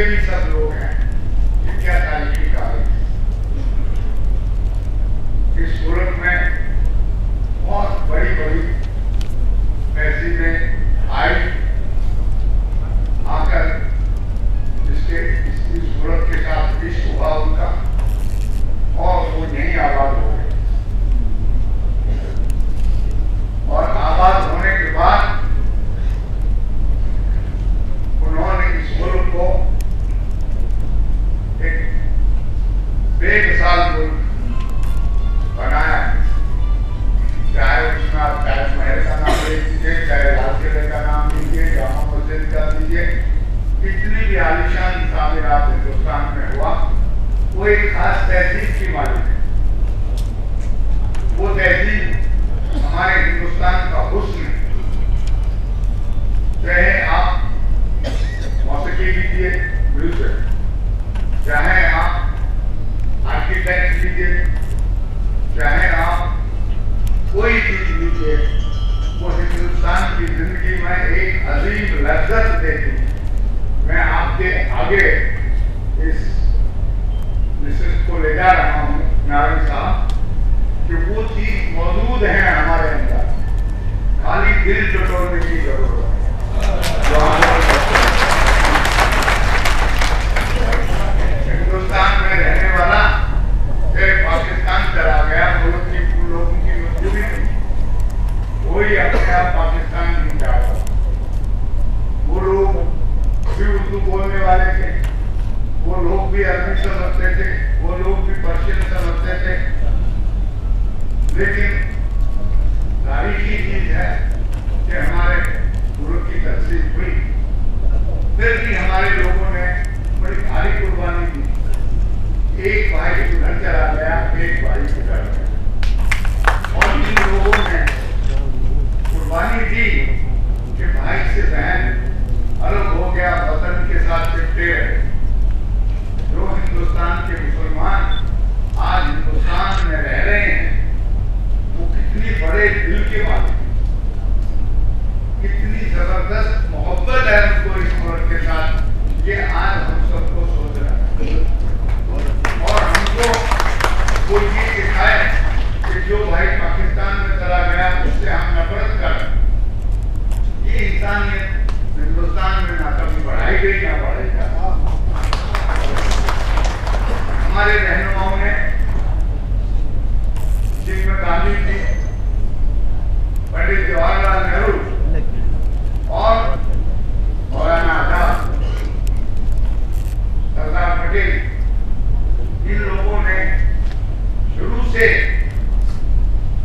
जितने भी सब लोग हैं, ये क्या तारीखी कार्य इस सूरत में बहुत बड़ी बड़ी तहसीलें आई, आकर इसके इस सूरत के साथ इश्क हुआ उनका और वो यहीं आबाद हो गए। और आबाद होने के बाद उन्होंने इस मुल्क को एक बेमिसाल मुल्क बनाया। चाहे उसमें आप ताजमहल का नाम ले लीजिए, चाहे लाल किले का नाम लीजिए, जामा मस्जिद का लीजिए, कितनी भी आलिशान तामीरात हिंदुस्तान में हुआ, वो एक खास तहजीब की मालिक है। वो तहजीब हमारे हिंदुस्तान का हुस्न है। चाहे आप मौसीकी लीजिए, म्यूजिक, चाहे आप आर्किटेक्ट लीजिए, चाहे आप कोई चीज लीजिए, वो हिंदुस्तान की जिंदगी में एक अजीम लज्जत देती। मैं आपके आगे इस मिसेस को ले जा रहा हूँ नारायण साहब, कि वो चीज मौजूद है हमारे अंदर, खाली दिल टटोलने की जरूरत है। हिंदुस्तान में रहने वाला पाकिस्तान चला गया, मुल्क की लोगों की मजबूरी नहीं, कोई अपने आप पाकिस्तान नहीं जाता। वो लोग भी उर्दू बोलने वाले थे, वो लोग भी अरबी समझते थे, वो लोग भी पर्शियन समझते थे, लेकिन तारीखी चीज है कि हमारे मुल्क की तकसीम हुई, फिर भी हमारे लोगों ने बड़ी भारी कुर्बानी दी। एक भाई उधर चला गया, एक भाई उधर गया, और इन लोगों ने कुर्बानी दी कि भाई से बहन अलग हो गया, वतन के साथ चिपटे रहे। जो हिंदुस्तान के मुसलमान आज हिंदुस्तान में रह रहे हैं, वो कितनी बड़े दिल के मालिक, कितनी जबरदस्त मोहब्बत है उनको इस मुल्क के साथ, ये आज हम सबको सोच रहा है। और हमको वो ये दिखाए कि जो भाई पाकिस्तान में चला गया उससे हम नफरत कर, ये इंसानियत हिंदुस्तान में ना कभी बढ़ाई गई ना बढ़ेगा। हमारे रहनुमाओं ने, जिनमें गांधी जी, पंडित जवाहरलाल नेहरू और मौलाना आजाद, सरदार पटेल, इन लोगों ने शुरू से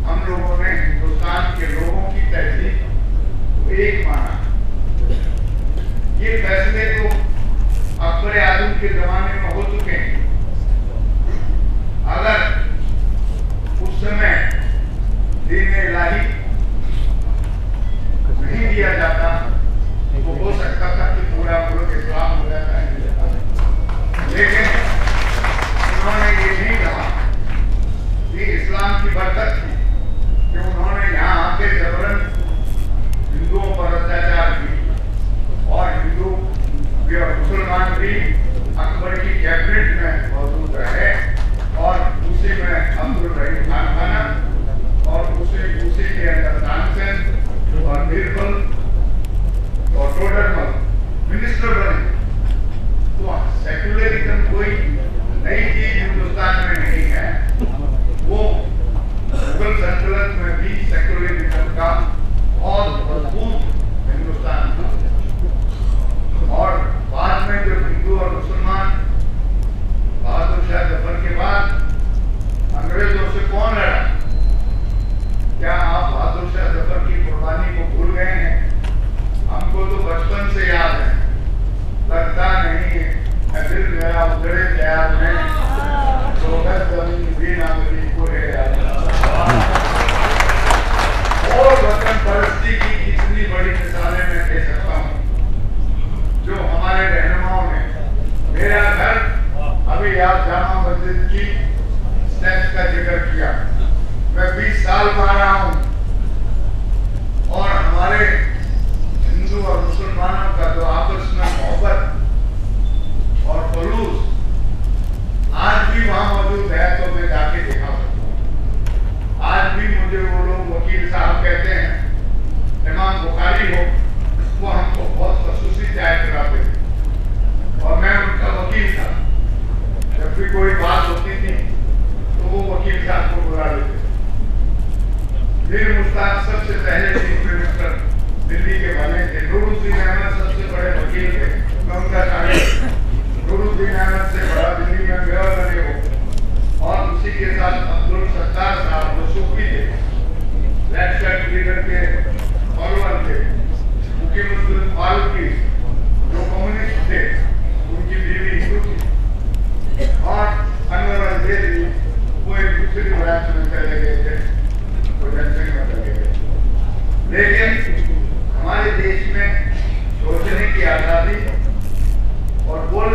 हम लोगों ने हिंदुस्तान के लोगों की तहजीब को एक माना। ये फैसले तो अकबर आजम के जमाने में हो चुके हैं। अगर उस समय दीन इलाही नहीं दिया जाता तो हो सकता था कि पूरा मुल्क इस्लाम हो जाता है, लेकिन उन्होंने ये नहीं कहा। ये इस्लाम की बरकत थी कि उन्होंने यहाँ आके जबरन हिंदुओं पर अत्याचार की, और हिंदू भी और मुसलमान भी अकबर की कैबिनेट में मौजूद रहे, और उसी में अब्दुल रहीम खान खाना, और उसी के अंदर तानसेन और बीरबल और टोडरमल मिनिस्टर बने। तो सेक्युलरिज्म कोई नई चीज हिंदुस्तान में नहीं है, वो मुगल सल्तनत में भी सेक्युलरिज्म का बहुत मजबूत हिंदुस्तान था। और बाद में जब हिंदू और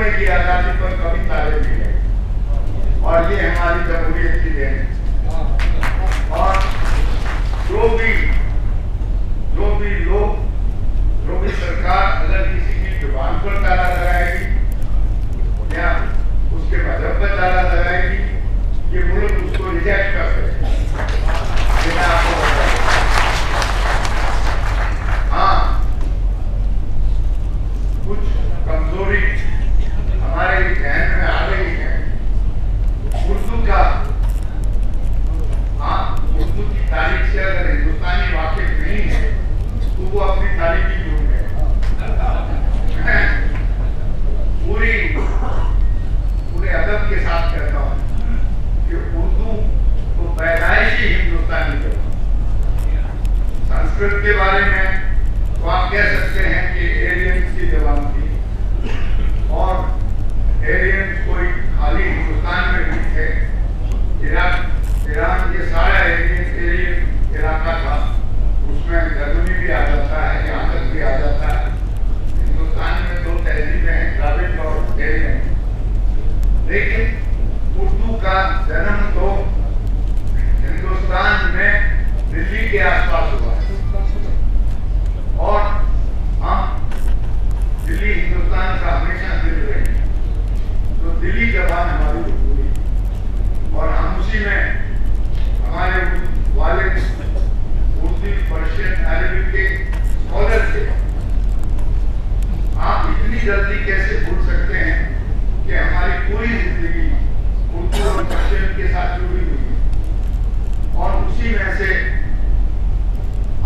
बोलने की आजादी पर कभी ताले नहीं है, और ये हमारी जमहूरियत की देन है। और जो भी सरकार अगर किसी की जुबान पर ताला लगाएगी या उसके मजहब पर ताला लगाएगी, ये मुल्क उसको रिजेक्ट कर देगा। ये मैं आपको बता दूं। हाँ, कुछ कमजोरी हमारे जहन में आ गई है उर्दू का। हाँ, उर्दू की तारीख से अगर हिंदुस्तानी वाकिफ नहीं है तो वो अपनी तारीख ही भूल गए। पूरे अदब के साथ कहता हूँ कि उर्दू तो पैदाइशी हिंदुस्तानी जबान। संस्कृत के बारे में तो आप कह सकते हैं कि एलियंस की जबान थी, और एलियंस कोई खाली हिंदुस्तान में नहीं थे। इराक, ईरान, ये सारा एलियन इलाका था, उसमें जर्मनी भी आ जाता है, यहाँ तक भी आ जाता है। हिंदुस्तान में दो तहजीबें हैं, द्राविड़ और एलियन। लेकिन उर्दू का जन्म तो हिंदुस्तान में दिल्ली के आसपास हुआ है, और हम दिल्ली हिंदुस्तान का हमेशा दिल रहे, तो दिल्ली जबान हमारी उर्दू है। और हम उसी में हमारे वालिद उर्दू, पर्शियन, अरबिक के स्कॉलर थे। आप इतनी जल्दी कैसे भूल सकते हैं कि हमारी पूरी जिंदगी उर्दू और पर्शियन के साथ जुड़ी हुई है। और उसी में से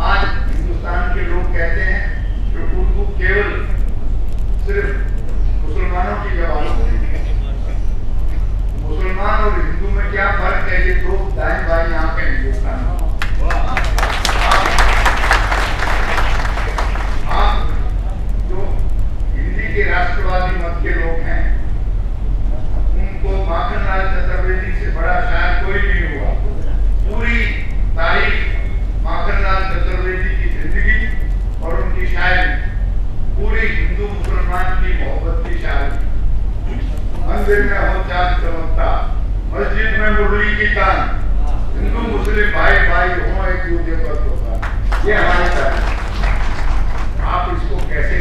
आज हिंदुस्तान के लोग कहते हैं कि उर्दू केवल सिर्फ मुसलमानों की जबान है। मुसलमान और हिंदू में क्या फर्क है? ये दो दाएं बाएं आंखें हैं हिंदुस्तान। आप जो हिंदी के राष्ट्रवादी मत के लोग हैं, उनको माखनलाल चतुर्वेदी से बड़ा शायर कोई नहीं हुआ। पूरी तारीख माखनलाल चतुर्वेदी की जिंदगी और उनकी शायरी पूरी हिंदू मुसलमान की मोहब्बत की शायरी। मंदिर में हो चांद चमकता, मस्जिद में मुरली की तान, हिंदू मुस्लिम भाई भाई हो एक दूसरे पर होता। ये हमारी शायरी। आप इसको कैसे